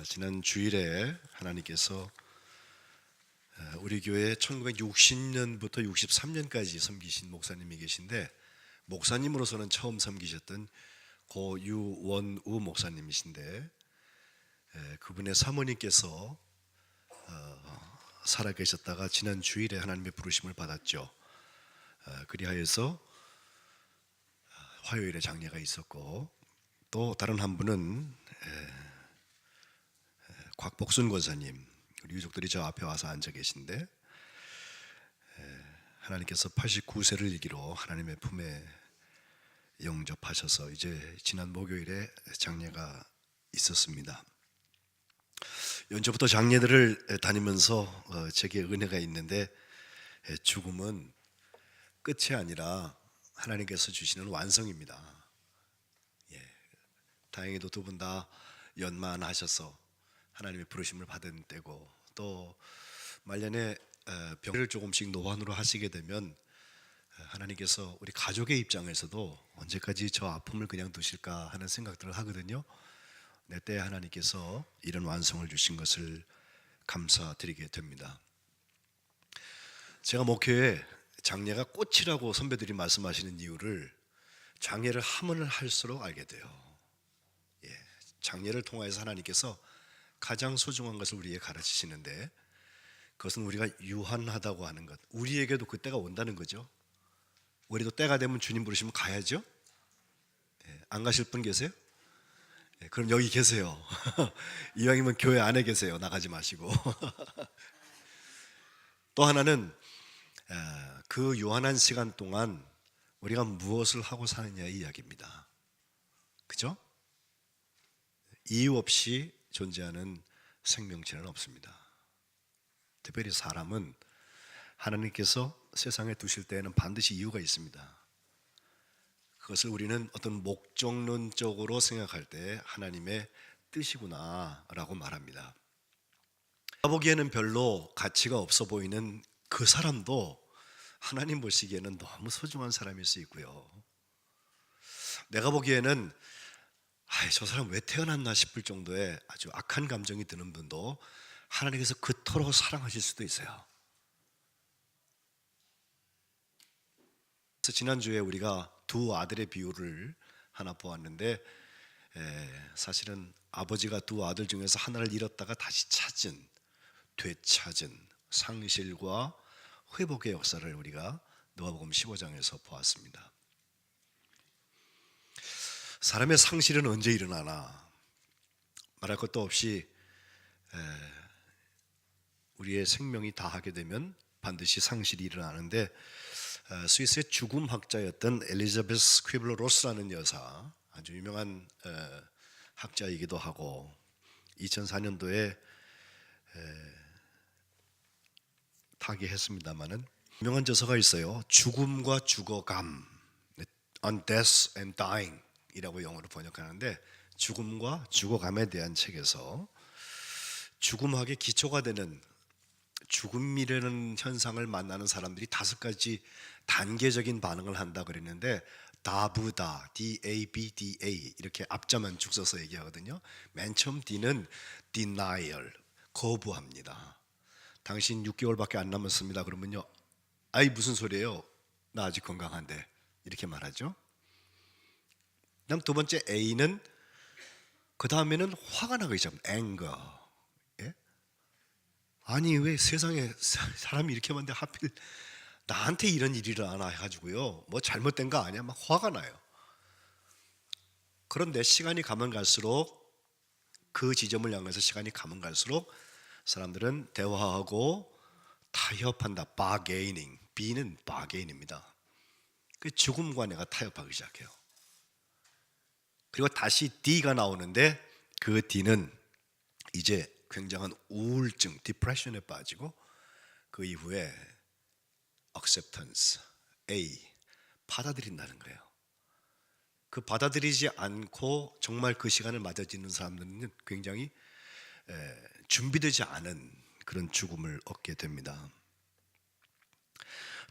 지난 주일에 하나님께서 우리 교회에 1960년부터 63년까지 섬기신 목사님이 계신데, 목사님으로서는 처음 섬기셨던 고유원우 목사님이신데, 그분의 사모님께서 살아계셨다가 지난 주일에 하나님의 부르심을 받았죠. 그리하여서 화요일에 장례가 있었고, 또 다른 한 분은 곽복순 권사님, 우리 유족들이 저 앞에 와서 앉아 계신데, 하나님께서 89세를 일기로 하나님의 품에 영접하셔서 이제 지난 목요일에 장례가 있었습니다. 연초부터 장례들을 다니면서 제게 은혜가 있는데, 죽음은 끝이 아니라 하나님께서 주시는 완성입니다. 다행히도 두 분 다 연만하셔서 하나님의 부르심을 받은 때고, 또 말년에 병을 조금씩 노환으로 하시게 되면 하나님께서 우리 가족의 입장에서도 언제까지 저 아픔을 그냥 두실까 하는 생각들을 하거든요. 내 때에 하나님께서 이런 완성을 주신 것을 감사드리게 됩니다. 제가 목회에 장례가 꽃이라고 선배들이 말씀하시는 이유를 장례를 하면 할수록 알게 돼요. 장례를 통해서 하나님께서 가장 소중한 것을 우리에게 가르치시는데, 그것은 우리가 유한하다고 하는 것, 우리에게도 그때가 온다는 거죠. 우리도 때가 되면 주님 부르시면 가야죠. 안 가실 분 계세요? 그럼 여기 계세요. 이왕이면 교회 안에 계세요. 나가지 마시고. 또 하나는 그 유한한 시간 동안 우리가 무엇을 하고 사느냐의 이야기입니다. 그죠? 이유 없이 존재하는 생명체는 없습니다. 특별히 사람은 하나님께서 세상에 두실 때에는 반드시 이유가 있습니다. 그것을 우리는 어떤 목적론적으로 생각할 때 하나님의 뜻이구나 라고 말합니다. 내가 보기에는 별로 가치가 없어 보이는 그 사람도 하나님 보시기에는 너무 소중한 사람일 수 있고요, 내가 보기에는 저 사람 왜 태어났나 싶을 정도의 아주 악한 감정이 드는 분도 하나님께서 그토록 사랑하실 수도 있어요. 그래서 지난주에 우리가 두 아들의 비유를 하나 보았는데, 사실은 아버지가 두 아들 중에서 하나를 잃었다가 다시 찾은, 되찾은 상실과 회복의 역사를 우리가 누가복음 15장에서 보았습니다. 사람의 상실은 언제 일어나나, 말할 것도 없이 우리의 생명이 다하게 되면 반드시 상실이 일어나는데, 스위스의 죽음학자였던 엘리자베스 퀴블러 로스라는 여사, 아주 유명한 학자이기도 하고 2004년도에 타계했습니다마는 유명한 저서가 있어요. 죽음과 죽어감, On Death and Dying 이라고 영어로 번역하는데, 죽음과 죽어감에 대한 책에서 죽음학의 기초가 되는 죽음이라는 현상을 만나는 사람들이 5가지 단계적인 반응을 한다 그랬는데, 다부다, D-A-B-D-A 이렇게 앞자만 쭉 써서 얘기하거든요. 맨 처음 D는 denial, 거부합니다. 당신 6개월밖에 안 남았습니다. 그러면요, 아이 무슨 소리예요? 나 아직 건강한데, 이렇게 말하죠. 그다음 두 번째 A는, 그 다음에는 화가 나기 시작합니다. anger. 아니 왜 세상에 사람이 이렇게 많은데 하필 나한테 이런 일이 일어나나 해가지고요, 뭐 잘못된 거 아니야? 막 화가 나요. 그런데 시간이 가면 갈수록, 그 지점을 향해서 시간이 가면 갈수록 사람들은 대화하고 타협한다. bargaining. B는 bargain입니다. 그 죽음과 내가 타협하기 시작해요. 그리고 다시 D가 나오는데, 그 D는 이제 굉장한 우울증, 디프레션에 빠지고, 그 이후에 acceptance, A, 받아들인다는 거예요. 그 받아들이지 않고 정말 그 시간을 맞아지는 사람들은 굉장히 준비되지 않은 그런 죽음을 얻게 됩니다.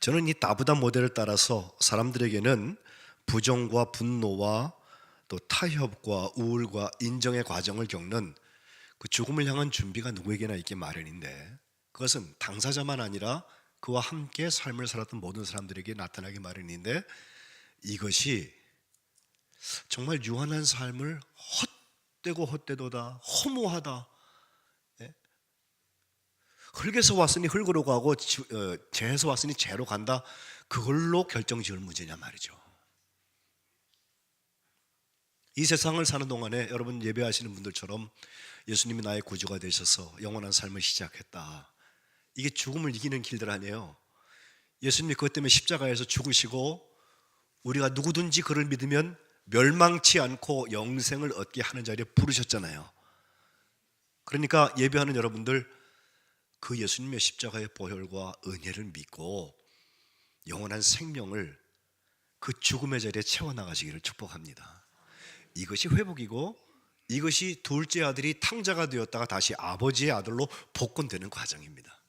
저는 이 다부다 모델을 따라서 사람들에게는 부정과 분노와 또 타협과 우울과 인정의 과정을 겪는 그 죽음을 향한 준비가 누구에게나 있기 마련인데 그것은 당사자만 아니라 그와 함께 삶을 살았던 모든 사람들에게 나타나기 마련인데 이것이 정말 유한한 삶을 헛되고 헛되도다 허무하다 흙에서 왔으니 흙으로 가고 재에서 왔으니 재로 간다 그걸로 결정지을 문제냐 말이죠. 이 세상을 사는 동안에 여러분 예배하시는 분들처럼 예수님이 나의 구주가 되셔서 영원한 삶을 시작했다. 이게 죽음을 이기는 길들 아니에요. 예수님이 그것 때문에 십자가에서 죽으시고 우리가 누구든지 그를 믿으면 멸망치 않고 영생을 얻게 하는 자리에 부르셨잖아요. 그러니까 예배하는 여러분들 그 예수님의 십자가의 보혈과 은혜를 믿고 영원한 생명을 그 죽음의 자리에 채워나가시기를 축복합니다. 이것이 회복이고 이것이 둘째 아들이 탕자가 되었다가 다시 아버지의 아들로 복권되는 과정입니다.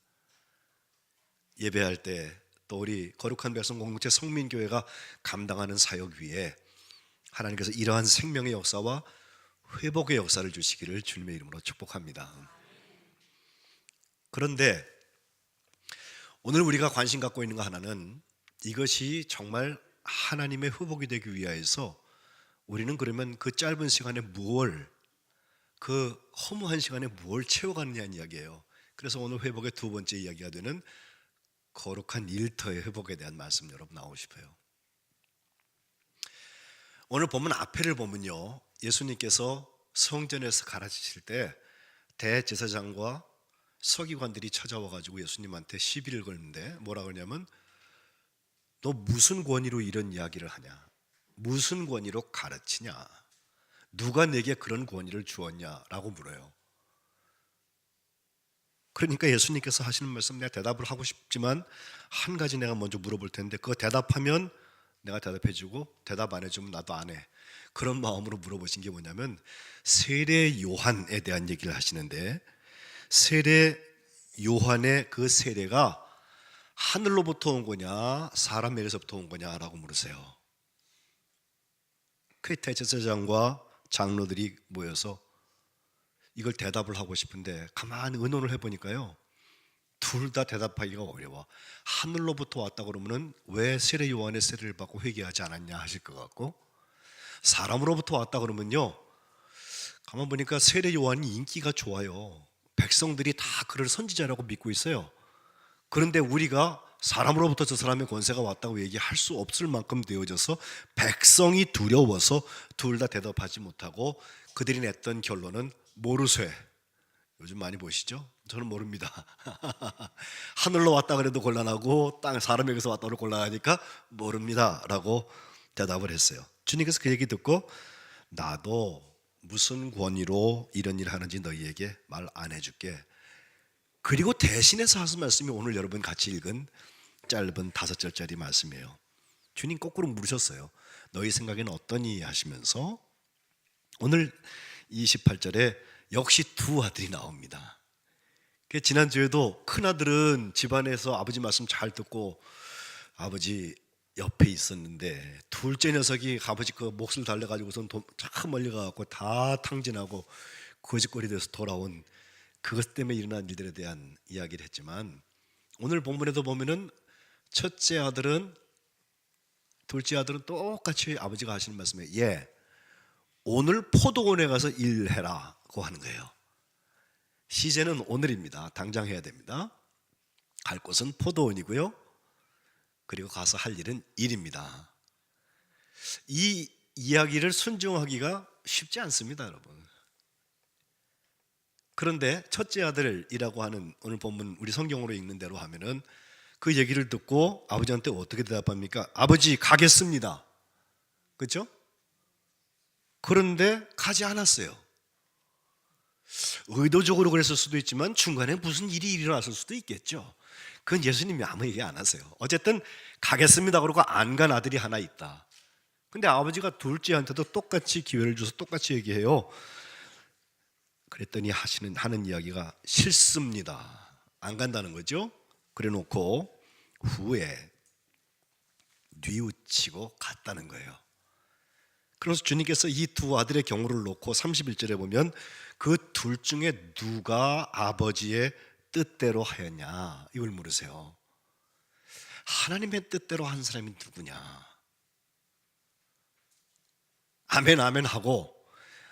예배할 때 또 우리 거룩한 백성 공동체 성민교회가 감당하는 사역 위에 하나님께서 이러한 생명의 역사와 회복의 역사를 주시기를 주님의 이름으로 축복합니다. 그런데 오늘 우리가 관심 갖고 있는 거 하나는 이것이 정말 하나님의 회복이 되기 위하여서 우리는 그러면 그 짧은 시간에 그 허무한 시간에 무엇을 채워가느냐는 이야기예요. 그래서 오늘 회복의 두 번째 이야기가 되는 거룩한 일터의 회복에 대한 말씀 여러분 나오고 싶어요. 오늘 본문 앞에를 보면요, 예수님께서 성전에서 가르치실 때 대제사장과 서기관들이 찾아와가지고 예수님한테 시비를 걸는데 뭐라 그러냐면 너 무슨 권위로 이런 이야기를 하냐, 무슨 권위로 가르치냐, 누가 내게 그런 권위를 주었냐라고 물어요. 그러니까 예수님께서 하시는 말씀, 내가 대답을 하고 싶지만 한 가지 내가 먼저 물어볼 텐데 그거 대답하면 내가 대답해주고 대답 안 해주면 나도 안 해. 그런 마음으로 물어보신 게 뭐냐면 세례 요한에 대한 얘기를 하시는데 세례 요한의 그 세례가 하늘로부터 온 거냐 사람에게서부터 온 거냐라고 물으세요. 그 대제사장과 장로들이 모여서 이걸 대답을 하고 싶은데 가만히 의논을 해보니까요, 둘 다 대답하기가 어려워. 하늘로부터 왔다 그러면은 왜 세례 요한의 세례를 받고 회개하지 않았냐 하실 것 같고, 사람으로부터 왔다 그러면요, 가만 보니까 세례 요한이 인기가 좋아요. 백성들이 다 그를 선지자라고 믿고 있어요. 그런데 우리가 사람으로부터 저 사람의 권세가 왔다고 얘기할 수 없을 만큼 되어져서 백성이 두려워서 둘 다 대답하지 못하고 그들이 냈던 결론은 모르쇠. 요즘 많이 보시죠? 저는 모릅니다. 하늘로 왔다 그래도 곤란하고 땅 사람에게서 왔다 그래도 곤란하니까 모릅니다 라고 대답을 했어요. 주님께서 그 얘기 듣고 나도 무슨 권위로 이런 일을 하는지 너희에게 말 안 해줄게. 그리고 대신해서 하신 말씀이 오늘 여러분 같이 읽은 짧은 5절짜리 말씀이에요. 주님 거꾸로 물으셨어요. 너희 생각에는 어떠니 하시면서 오늘 28절에 역시 두 아들이 나옵니다. 지난주에도 큰아들은 집안에서 아버지 말씀 잘 듣고 아버지 옆에 있었는데 둘째 녀석이 아버지 그 몫을 달래가지고선 참 멀리 가갖고 다 탕진하고 거짓거리 돼서 돌아온 그것 때문에 일어난 일들에 대한 이야기를 했지만 오늘 본문에도 보면은 첫째 아들은 둘째 아들은 똑같이 아버지가 하시는 말씀에 오늘 포도원에 가서 일해라고 하는 거예요. 시제는 오늘입니다. 당장 해야 됩니다. 갈 곳은 포도원이고요. 그리고 가서 할 일은 일입니다. 이 이야기를 순종하기가 쉽지 않습니다, 여러분. 그런데 첫째 아들이라고 하는 오늘 본문 우리 성경으로 읽는 대로 하면은 그 얘기를 듣고 아버지한테 어떻게 대답합니까? 아버지 가겠습니다. 그렇죠? 그런데 가지 않았어요. 의도적으로 그랬을 수도 있지만 중간에 무슨 일이 일어났을 수도 있겠죠. 그건 예수님이 아무 얘기 안 하세요. 어쨌든 가겠습니다 그러고 안 간 아들이 하나 있다. 근데 아버지가 둘째한테도 똑같이 기회를 줘서 똑같이 얘기해요. 그랬더니 하는 이야기가 싫습니다. 안 간다는 거죠. 그래 놓고 후에 뉘우치고 갔다는 거예요. 그래서 주님께서 이 두 아들의 경우를 놓고 31절에 보면 그 둘 중에 누가 아버지의 뜻대로 하였냐 이걸 물으세요. 하나님의 뜻대로 한 사람이 누구냐? 아멘 아멘 하고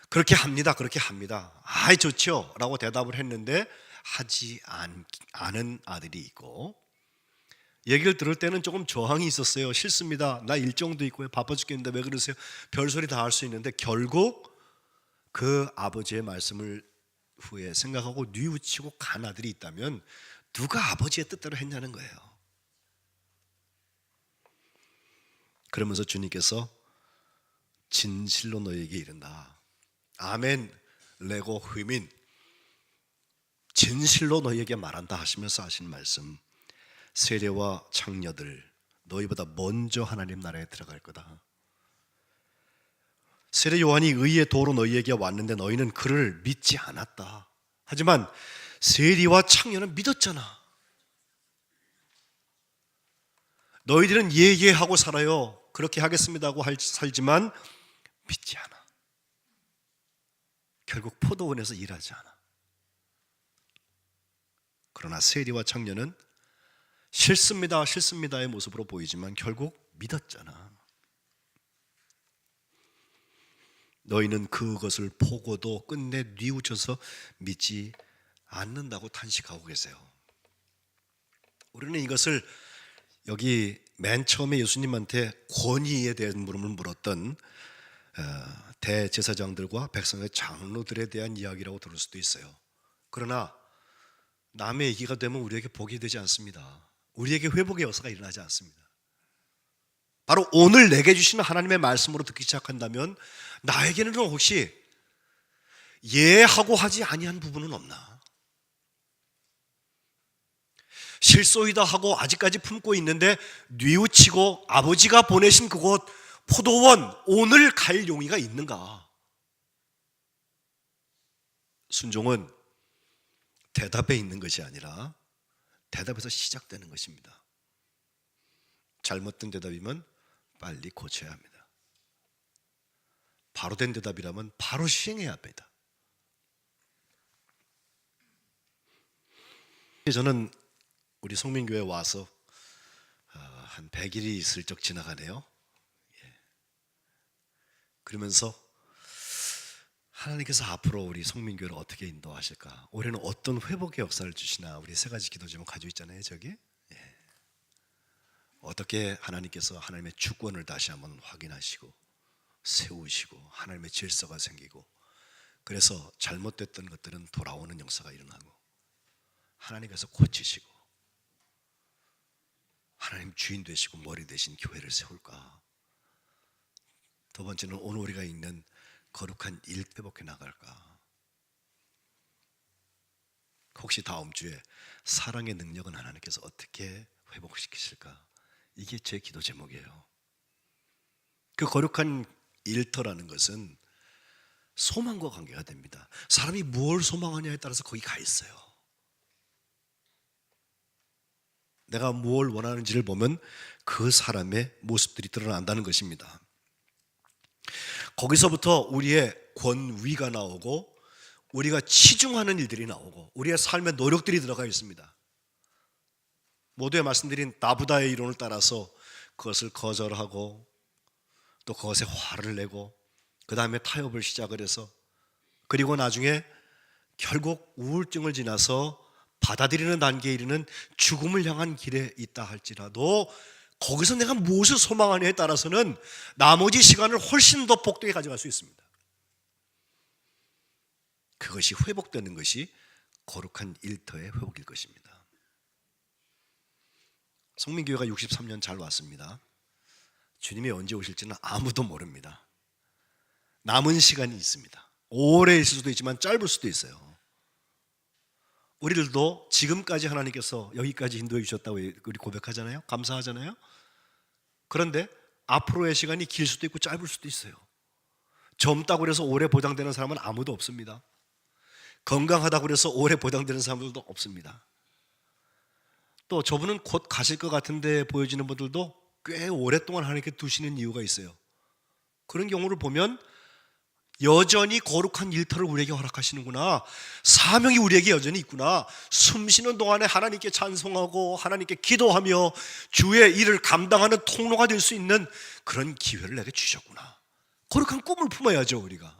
그렇게 합니다 그렇게 합니다 아이 좋죠 라고 대답을 했는데 하지 않은 아들이 있고, 얘기를 들을 때는 조금 저항이 있었어요. 싫습니다, 나 일정도 있고요, 바빠 죽겠는데 왜 그러세요, 별소리 다 할 수 있는데 결국 그 아버지의 말씀을 후에 생각하고 뉘우치고 간 아들이 있다면 누가 아버지의 뜻대로 했냐는 거예요. 그러면서 주님께서 진실로 너에게 이른다, 아멘 레고 휘민, 진실로 너희에게 말한다 하시면서 하신 말씀, 세례와 창녀들 너희보다 먼저 하나님 나라에 들어갈 거다. 세례 요한이 의의 도로 너희에게 왔는데 너희는 그를 믿지 않았다. 하지만 세리와 창녀는 믿었잖아. 너희들은 예예하고 살아요, 그렇게 하겠습니다 하고 살지만 믿지 않아. 결국 포도원에서 일하지 않아. 그러나 세리와 창녀는 싫습니다 싫습니다의 모습으로 보이지만 결국 믿었잖아. 너희는 그것을 보고도 끝내 뉘우쳐서 믿지 않는다고 탄식하고 계세요. 우리는 이것을 여기 맨 처음에 예수님한테 권위에 대한 물음을 물었던 대제사장들과 백성의 장로들에 대한 이야기라고 들을 수도 있어요. 그러나 남의 얘기가 되면 우리에게 복이 되지 않습니다. 우리에게 회복의 역사가 일어나지 않습니다. 바로 오늘 내게 주시는 하나님의 말씀으로 듣기 시작한다면 나에게는 혹시 예하고 하지 아니한 부분은 없나? 실소이다 하고 아직까지 품고 있는데 뉘우치고 아버지가 보내신 그곳 포도원 오늘 갈 용의가 있는가? 순종은 대답에 있는 것이 아니라 대답에서 시작되는 것입니다. 잘못된 대답이면 빨리 고쳐야 합니다. 바로 된 대답이라면 바로 시행해야 합니다. 저는 우리 성민교회에 와서 한 100일이 슬쩍 지나가네요. 그러면서 하나님께서 앞으로 우리 성민교회를 어떻게 인도하실까, 올해는 어떤 회복의 역사를 주시나, 우리 세 가지 기도 제목 가지고 있잖아요 저기. 어떻게 하나님께서 하나님의 주권을 다시 한번 확인하시고 세우시고 하나님의 질서가 생기고, 그래서 잘못됐던 것들은 돌아오는 역사가 일어나고 하나님께서 고치시고 하나님 주인 되시고 머리 되신 교회를 세울까. 두 번째는 오늘 우리가 읽는 거룩한 일 회복해 나갈까. 혹시 다음 주에 사랑의 능력은 하나님께서 어떻게 회복시키실까. 이게 제 기도 제목이에요. 그 거룩한 일터라는 것은 소망과 관계가 됩니다. 사람이 무엇을 소망하냐에 따라서 거기 가 있어요. 내가 무엇을 원하는지를 보면 그 사람의 모습들이 드러난다는 것입니다. 거기서부터 우리의 권위가 나오고 우리가 치중하는 일들이 나오고 우리의 삶의 노력들이 들어가 있습니다. 모두에 말씀드린 나부다의 이론을 따라서 그것을 거절하고 또 그것에 화를 내고 그 다음에 타협을 시작을 해서, 그리고 나중에 결국 우울증을 지나서 받아들이는 단계에 이르는 죽음을 향한 길에 있다 할지라도 거기서 내가 무엇을 소망하느냐에 따라서는 나머지 시간을 훨씬 더 복되게 가져갈 수 있습니다. 그것이 회복되는 것이 거룩한 일터의 회복일 것입니다. 성민교회가 63년 잘 왔습니다. 주님이 언제 오실지는 아무도 모릅니다. 남은 시간이 있습니다. 오래 있을 수도 있지만 짧을 수도 있어요. 우리들도 지금까지 하나님께서 여기까지 인도해 주셨다고 우리 고백하잖아요. 감사하잖아요. 그런데 앞으로의 시간이 길 수도 있고 짧을 수도 있어요. 젊다고 해서 오래 보장되는 사람은 아무도 없습니다. 건강하다고 해서 오래 보장되는 사람들도 없습니다. 또 저분은 곧 가실 것 같은데 보여지는 분들도 꽤 오랫동안 하나님께 두시는 이유가 있어요. 그런 경우를 보면 여전히 거룩한 일터를 우리에게 허락하시는구나, 사명이 우리에게 여전히 있구나, 숨 쉬는 동안에 하나님께 찬송하고 하나님께 기도하며 주의 일을 감당하는 통로가 될 수 있는 그런 기회를 내게 주셨구나. 거룩한 꿈을 품어야죠 우리가.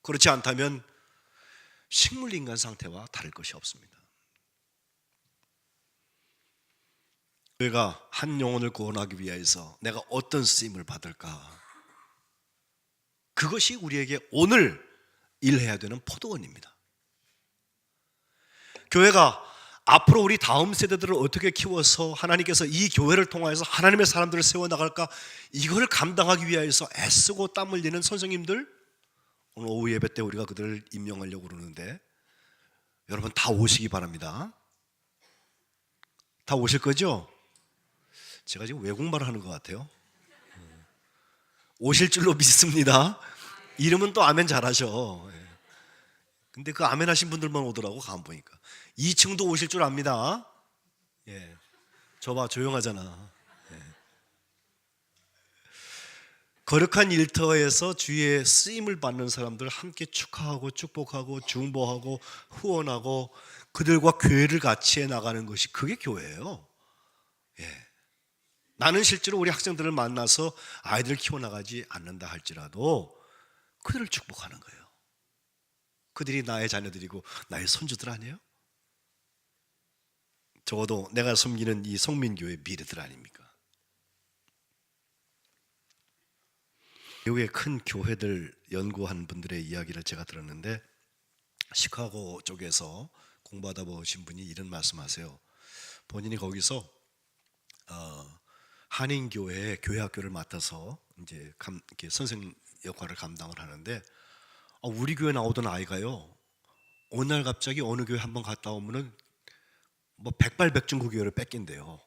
그렇지 않다면 식물인간 상태와 다를 것이 없습니다. 내가 한 영혼을 구원하기 위해서 내가 어떤 쓰임을 받을까, 그것이 우리에게 오늘 일해야 되는 포도원입니다. 교회가 앞으로 우리 다음 세대들을 어떻게 키워서 하나님께서 이 교회를 통해서 하나님의 사람들을 세워나갈까, 이걸 감당하기 위해서 애쓰고 땀 흘리는 선생님들, 오늘 오후 예배 때 우리가 그들을 임명하려고 그러는데 여러분 다 오시기 바랍니다. 다 오실 거죠? 제가 지금 외국말을 하는 것 같아요. 오실 줄로 믿습니다. 이름은 또 아멘 잘하셔. 근데 그 아멘 하신 분들만 오더라고. 가만 보니까 2층도 오실 줄 압니다. 예, 저봐 조용하잖아. 예. 거룩한 일터에서 주의 쓰임을 받는 사람들 함께 축하하고 축복하고 중보하고 후원하고 그들과 교회를 같이 해나가는 것이 그게 교회예요. 예. 나는 실제로 우리 학생들을 만나서 아이들을 키워나가지 않는다 할지라도 그들을 축복하는 거예요. 그들이 나의 자녀들이고 나의 손주들 아니에요? 적어도 내가 섬기는 이 성민교회 미래들 아닙니까? 미국의 큰 교회들 연구한 분들의 이야기를 제가 들었는데, 시카고 쪽에서 공부하다 보신 분이 이런 말씀하세요. 본인이 거기서 한인교회 교회학교를 맡아서 이제 선생 역할을 감당을 하는데, 우리 교회 나오던 아이가요, 어느 날 갑자기 어느 교회 한번 갔다 오면은 뭐 백발백중 그 교회를 뺏긴대요.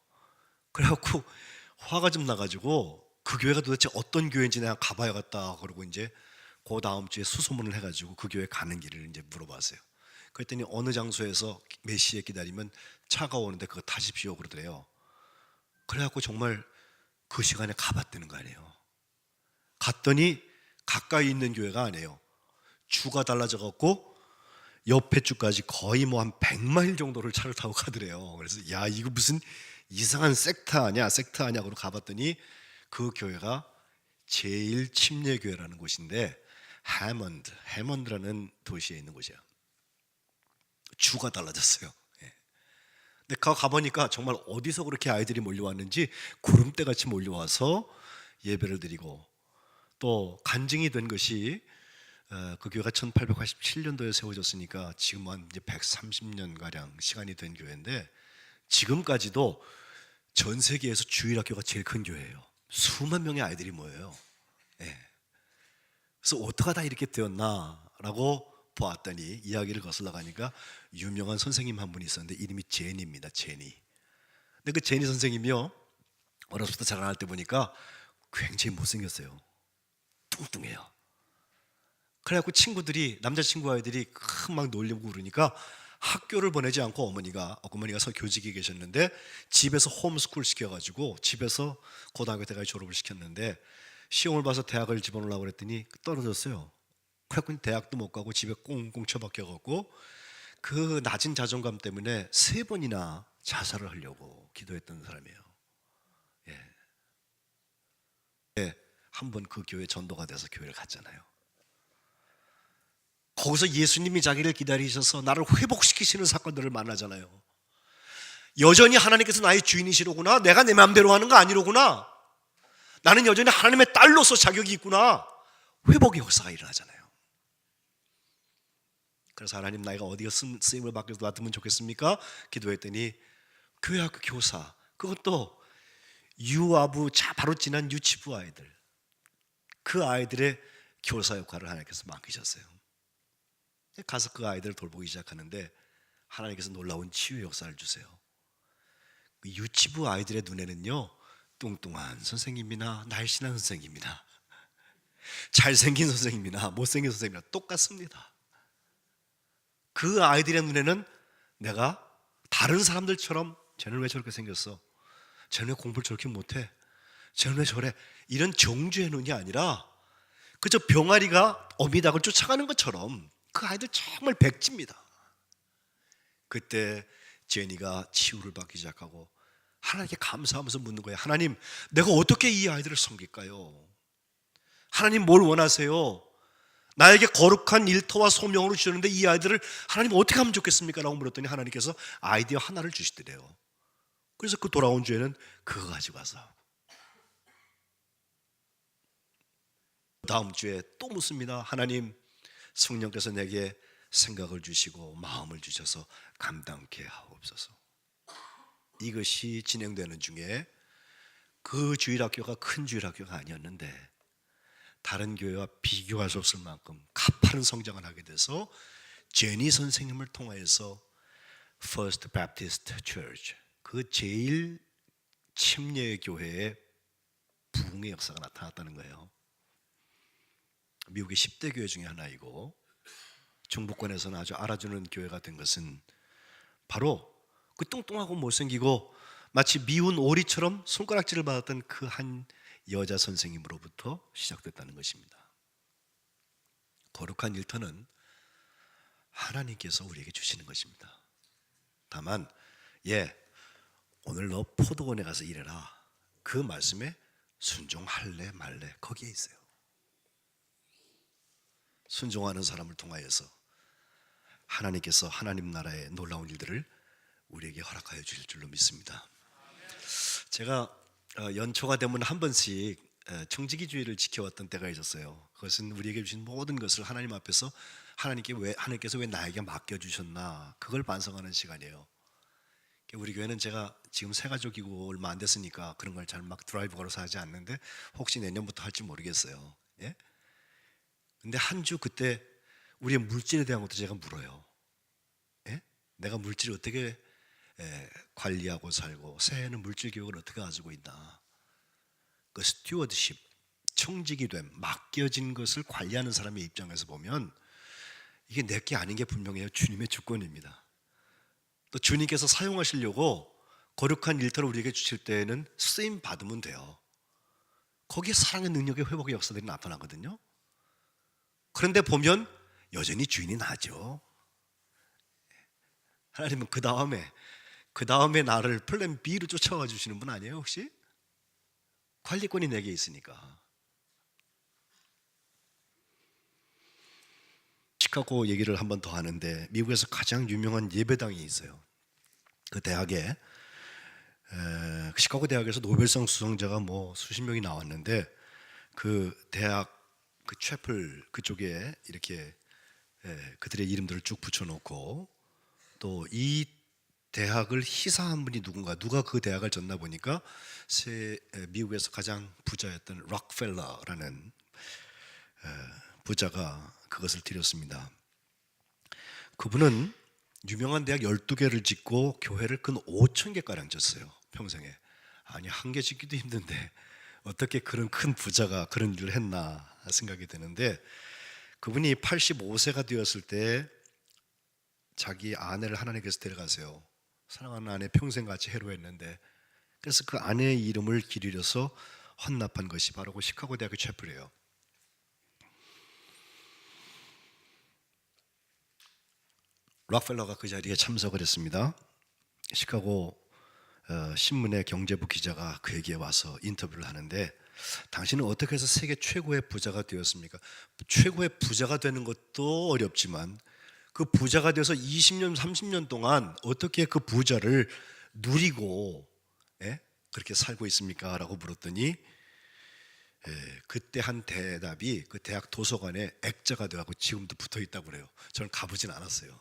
그래갖고 화가 좀 나가지고 그 교회가 도대체 어떤 교회인지 내가 가봐야겠다 그러고 이제 그 다음 주에 수소문을 해가지고 그 교회 가는 길을 이제 물어봤어요. 그랬더니 어느 장소에서 몇 시에 기다리면 차가 오는데 그거 타십시오 그러더래요. 그래갖고 정말 그 시간에 가봤다는 거 아니에요. 갔더니 가까이 있는 교회가 아니에요. 주가 달라져갖고 옆에 주까지 거의 뭐 한 100마일 정도를 차를 타고 가더래요. 그래서 야, 이거 무슨 이상한 섹트 아니야 그러고 가봤더니 그 교회가 제일 침례교회라는 곳인데 해먼드라는 도시에 있는 곳이에요. 주가 달라졌어요. 예. 근데 가보니까 정말 어디서 그렇게 아이들이 몰려왔는지 구름대 같이 몰려와서 예배를 드리고, 또 간증이 된 것이 그 교회가 1887년도에 세워졌으니까 지금 한 이제 130년 가량 시간이 된 교회인데, 지금까지도 전 세계에서 주일학교가 제일 큰 교회예요. 수만 명의 아이들이 모여요. 예. 그래서 어떻게 다 이렇게 되었나라고 보았더니 이야기를 거슬러 가니까 유명한 선생님 한 분이 있었는데 이름이 제니입니다. 제니. 근데 그 제니 선생님이요, 어렸을 때 자라날 때 보니까 굉장히 못생겼어요. 뚱뚱해요. 그래갖고 친구들이, 남자친구 아이들이 막 놀려고 그러니까 학교를 보내지 않고 어머니가 교직에 계셨는데 집에서 홈스쿨 시켜가지고 집에서 고등학교 때까지 졸업을 시켰는데, 시험을 봐서 대학을 집어넣으려고 그랬더니 떨어졌어요. 그래갖고 대학도 못 가고 집에 꽁꽁 처박혀갖고 그 낮은 자존감 때문에 3번이나 자살을 하려고 기도했던 사람이에요. 예. 예. 한번 그 교회 전도가 돼서 교회를 갔잖아요. 거기서 예수님이 자기를 기다리셔서 나를 회복시키시는 사건들을 만나잖아요. 여전히 하나님께서 나의 주인이시로구나, 내가 내 마음대로 하는 거 아니로구나, 나는 여전히 하나님의 딸로서 자격이 있구나, 회복의 역사가 일어나잖아요. 그래서 하나님, 나이가 어디가 쓰임을 받으면 좋겠습니까? 기도했더니 교회학교 교사, 그것도 유아부 바로 지난 유치부 아이들, 그 아이들의 교사 역할을 하나님께서 맡기셨어요. 가서 그 아이들을 돌보기 시작하는데 하나님께서 놀라운 치유의 역사를 주세요. 유치부 아이들의 눈에는요, 뚱뚱한 선생님이나 날씬한 선생님이나 잘생긴 선생님이나 못생긴 선생님이나 똑같습니다. 그 아이들의 눈에는 내가 다른 사람들처럼 쟤는 왜 저렇게 생겼어? 쟤는 왜 공부를 저렇게 못해? 쟤는 왜 저래? 이런 정죄의 눈이 아니라 그저 병아리가 어미닭을 쫓아가는 것처럼 그 아이들 정말 백지입니다. 그때 제니가 치유를 받기 시작하고 하나님께 감사하면서 묻는 거예요. 하나님, 내가 어떻게 이 아이들을 섬길까요? 하나님, 뭘 원하세요? 나에게 거룩한 일터와 소명으로 주셨는데 이 아이들을 하나님 어떻게 하면 좋겠습니까? 라고 물었더니 하나님께서 아이디어 하나를 주시더래요. 그래서 그 돌아온 주에는 그거 가지고 와서 다음 주에 또 묻습니다. 하나님, 성령께서 내게 생각을 주시고 마음을 주셔서 감당케 하옵소서. 이것이 진행되는 중에 그 주일학교가 큰 주일학교가 아니었는데 다른 교회와 비교할 수 없을 만큼 가파른 성장을 하게 돼서 제니 선생님을 통하여서 First Baptist Church, 그 제일 침례의 교회에 부흥의 역사가 나타났다는 거예요. 미국의 10대 교회 중에 하나이고 중부권에서는 아주 알아주는 교회가 된 것은 바로 그 뚱뚱하고 못생기고 마치 미운 오리처럼 손가락질을 받았던 그 한 여자 선생님으로부터 시작됐다는 것입니다. 거룩한 일터는 하나님께서 우리에게 주시는 것입니다. 다만 오늘 너 포도원에 가서 일해라, 그 말씀에 순종할래 말래 거기에 있어요. 순종하는 사람을 통하여서 하나님께서 하나님 나라의 놀라운 일들을 우리에게 허락하여 주실 줄로 믿습니다. 제가 연초가 되면 한 번씩 청지기주의를 지켜왔던 때가 있었어요. 그것은 우리에게 주신 모든 것을 하나님 앞에서 하나님께서 왜 나에게 맡겨주셨나, 그걸 반성하는 시간이에요. 우리 교회는 제가 지금 새가족이고 얼마 안 됐으니까 그런 걸 잘 막 드라이브 걸어서 하지 않는데 혹시 내년부터 할지 모르겠어요. 근데 한 주 그때 우리의 물질에 대한 것도 제가 물어요. 내가 물질을 어떻게 관리하고 살고 새해에는 물질 교육을 어떻게 가지고 있나. 그 스튜어드십, 청직이 됨, 맡겨진 것을 관리하는 사람의 입장에서 보면 이게 내게 아닌 게 분명해요. 주님의 주권입니다. 또 주님께서 사용하시려고 거룩한 일터를 우리에게 주실 때에는 쓰임 받으면 돼요. 거기에 사랑의 능력의 회복의 역사들이 나타나거든요. 그런데 보면 여전히 주인이 나죠. 하나님은 그 다음에 나를 플랜 B로 쫓아와 주시는 분 아니에요 혹시? 관리권이 내게 있으니까. 시카고 얘기를 한 번 더 하는데 미국에서 가장 유명한 예배당이 있어요. 그 대학에 시카고 대학에서 노벨상 수상자가 뭐 수십 명이 나왔는데 그 대학 그 채플 그쪽에 이렇게 그들의 이름들을 쭉 붙여놓고 또 이 대학을 희사한 분이 누가 그 대학을 졌나 보니까 미국에서 가장 부자였던 록펠러라는 부자가 그것을 드렸습니다. 그분은 유명한 대학 12개를 짓고 교회를 근 5,000개가량 졌어요. 평생에. 아니 한 개 짓기도 힘든데 어떻게 그런 큰 부자가 그런 일을 했나 생각이 드는데, 그분이 85세가 되었을 때 자기 아내를 하나님께서 데려가세요. 사랑하는 아내 평생 같이 해로했는데, 그래서 그 아내의 이름을 기리려서 헌납한 것이 바로 그 시카고 대학의 채플이에요. 록펠러가 그 자리에 참석을 했습니다. 시카고 신문의 경제부 기자가 그에게 와서 인터뷰를 하는데, 당신은 어떻게 해서 세계 최고의 부자가 되었습니까? 최고의 부자가 되는 것도 어렵지만 그 부자가 돼서 20년 30년 동안 어떻게 그 부자를 누리고 그렇게 살고 있습니까? 라고 물었더니 그때 한 대답이 그 대학 도서관에 액자가 되어가고 지금도 붙어 있다고 그래요. 저는 가보진 않았어요.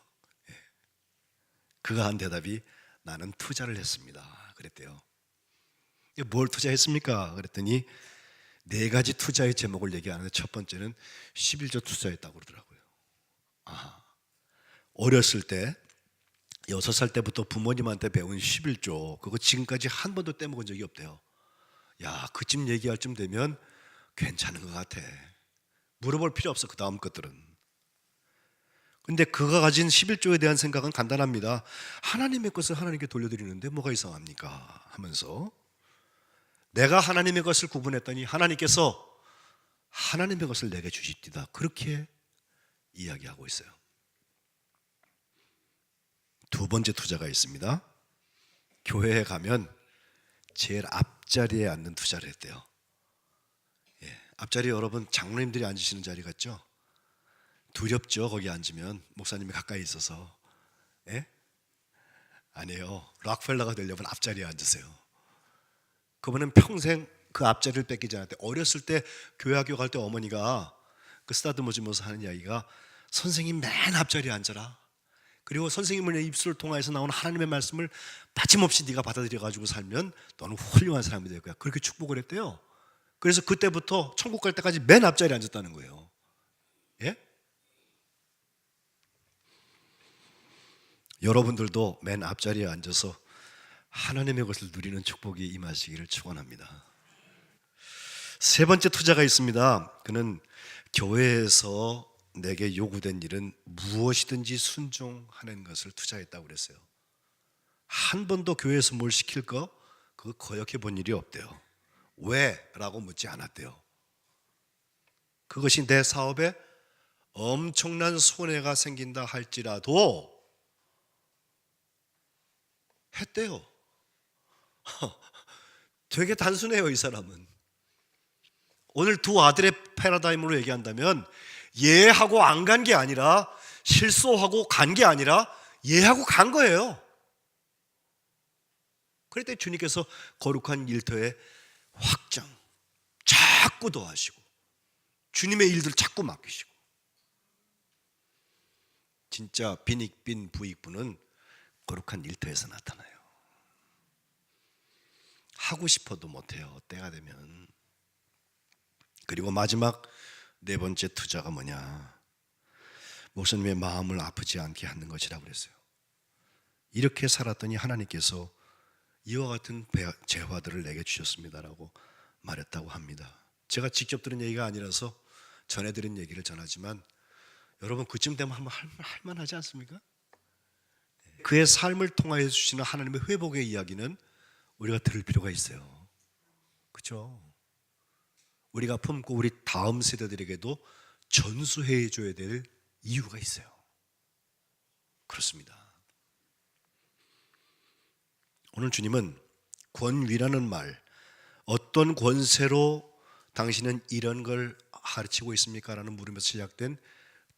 그가 한 대답이 나는 투자를 했습니다 그랬대요. 뭘 투자했습니까? 그랬더니 4가지 투자의 제목을 얘기하는데 첫 번째는 11조 투자했다고 그러더라고요. 어렸을 때 6살 때부터 부모님한테 배운 11조 그거 지금까지 한 번도 떼먹은 적이 없대요. 야, 그쯤 얘기할 쯤 되면 괜찮은 것 같아. 물어볼 필요 없어 그 다음 것들은. 근데 그가 가진 11조에 대한 생각은 간단합니다. 하나님의 것을 하나님께 돌려드리는데 뭐가 이상합니까? 하면서 내가 하나님의 것을 구분했더니 하나님께서 하나님의 것을 내게 주십디다. 그렇게 이야기하고 있어요. 두 번째 투자가 있습니다. 교회에 가면 제일 앞자리에 앉는 투자를 했대요. 앞자리 여러분 장로님들이 앉으시는 자리 같죠? 두렵죠. 거기 앉으면 목사님이 가까이 있어서. 예? 아니에요. 락펠러가 되려면 앞자리에 앉으세요. 그분은 평생 그 앞자리를 뺏기지 않았대. 어렸을 때 교회 학교 갈 때 어머니가 그 쓰다듬어주면서 하는 이야기가 선생님 맨 앞자리에 앉아라. 그리고 선생님의 입술을 통해서 나오는 하나님의 말씀을 빠짐없이 네가 받아들여가지고 살면 너는 훌륭한 사람이 될 거야. 그렇게 축복을 했대요. 그래서 그때부터 천국 갈 때까지 맨 앞자리에 앉았다는 거예요. 예? 여러분들도 맨 앞자리에 앉아서 하나님의 것을 누리는 축복이 임하시기를 축원합니다. 세 번째 투자가 있습니다. 그는 교회에서 내게 요구된 일은 무엇이든지 순종하는 것을 투자했다고 그랬어요. 한 번도 교회에서 뭘 시킬 거 그거 거역해 본 일이 없대요. 왜? 라고 묻지 않았대요. 그것이 내 사업에 엄청난 손해가 생긴다 할지라도 했대요. 되게 단순해요, 이 사람은. 오늘 두 아들의 패러다임으로 얘기한다면 예하고 안 간 게 아니라 실소하고 간 게 아니라 예하고 간 거예요. 그럴 때 주님께서 거룩한 일터에 확장 자꾸 더하시고 주님의 일들 자꾸 맡기시고. 진짜 빈익빈 부익부는 거룩한 일터에서 나타나요. 하고 싶어도 못해요, 때가 되면. 그리고 마지막 네 번째 투자가 뭐냐? 목사님의 마음을 아프지 않게 하는 것이라고 그랬어요. 이렇게 살았더니 하나님께서 이와 같은 재화들을 내게 주셨습니다라고 말했다고 합니다. 제가 직접 들은 얘기가 아니라서 전해드린 얘기를 전하지만 여러분 그쯤 되면 한번 할만하지 않습니까? 그의 삶을 통하여 주시는 하나님의 회복의 이야기는 우리가 들을 필요가 있어요. 그렇죠? 우리가 품고 우리 다음 세대들에게도 전수해 줘야 될 이유가 있어요. 그렇습니다. 오늘 주님은 권위라는 말, 어떤 권세로 당신은 이런 걸 가르치고 있습니까? 라는 물음에서 시작된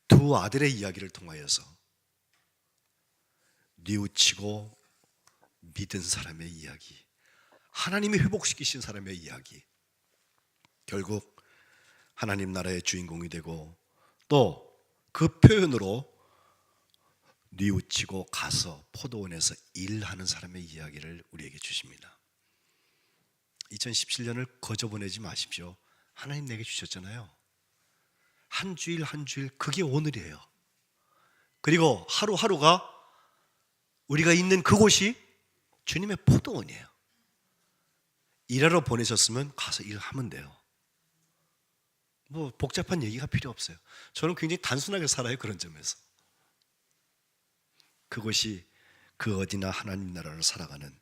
두 아들의 이야기를 통하여서 뉘우치고 믿은 사람의 이야기, 하나님이 회복시키신 사람의 이야기, 결국 하나님 나라의 주인공이 되고 또 그 표현으로 뉘우치고 가서 포도원에서 일하는 사람의 이야기를 우리에게 주십니다. 2017년을 거저 보내지 마십시오. 하나님 내게 주셨잖아요. 한 주일 한 주일 그게 오늘이에요. 그리고 하루하루가 우리가 있는 그곳이 주님의 포도원이에요. 일하러 보내셨으면 가서 일하면 돼요. 뭐 복잡한 얘기가 필요 없어요. 저는 굉장히 단순하게 살아요. 그런 점에서 그것이 그 어디나 하나님 나라를 살아가는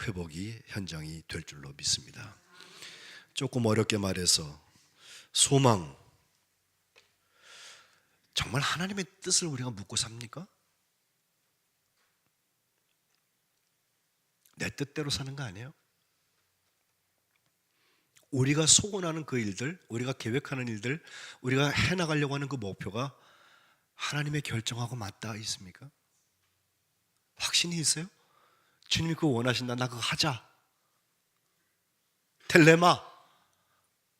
회복이 현장이 될 줄로 믿습니다. 조금 어렵게 말해서 소망, 정말 하나님의 뜻을 우리가 묻고 삽니까? 내 뜻대로 사는 거 아니에요? 우리가 소원하는 그 일들, 우리가 계획하는 일들, 우리가 해나가려고 하는 그 목표가 하나님의 결정하고 맞닿아 있습니까? 확신이 있어요? 주님이 그거 원하신다, 나 그거 하자. 텔레마,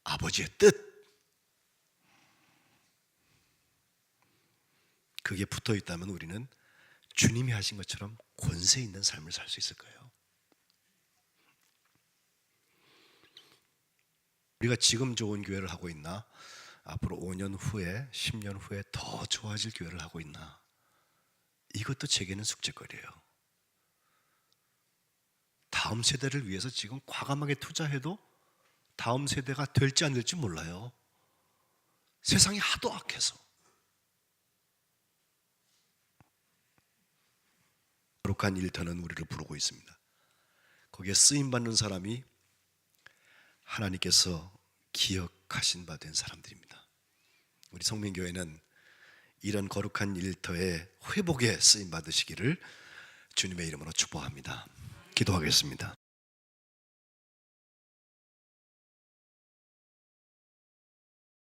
아버지의 뜻. 그게 붙어 있다면 우리는 주님이 하신 것처럼 권세 있는 삶을 살 수 있을 거예요. 우리가 지금 좋은 교회를 하고 있나? 앞으로 5년 후에, 10년 후에 더 좋아질 교회를 하고 있나? 이것도 제게는 숙제거리예요. 다음 세대를 위해서 지금 과감하게 투자해도 다음 세대가 될지 안 될지 몰라요. 세상이 하도 악해서. 거룩한 일터는 우리를 부르고 있습니다. 거기에 쓰임받는 사람이 하나님께서 기억하신 바 된 사람들입니다. 우리 성민교회는 이런 거룩한 일터에 회복에 쓰임 받으시기를 주님의 이름으로 축복합니다. 기도하겠습니다.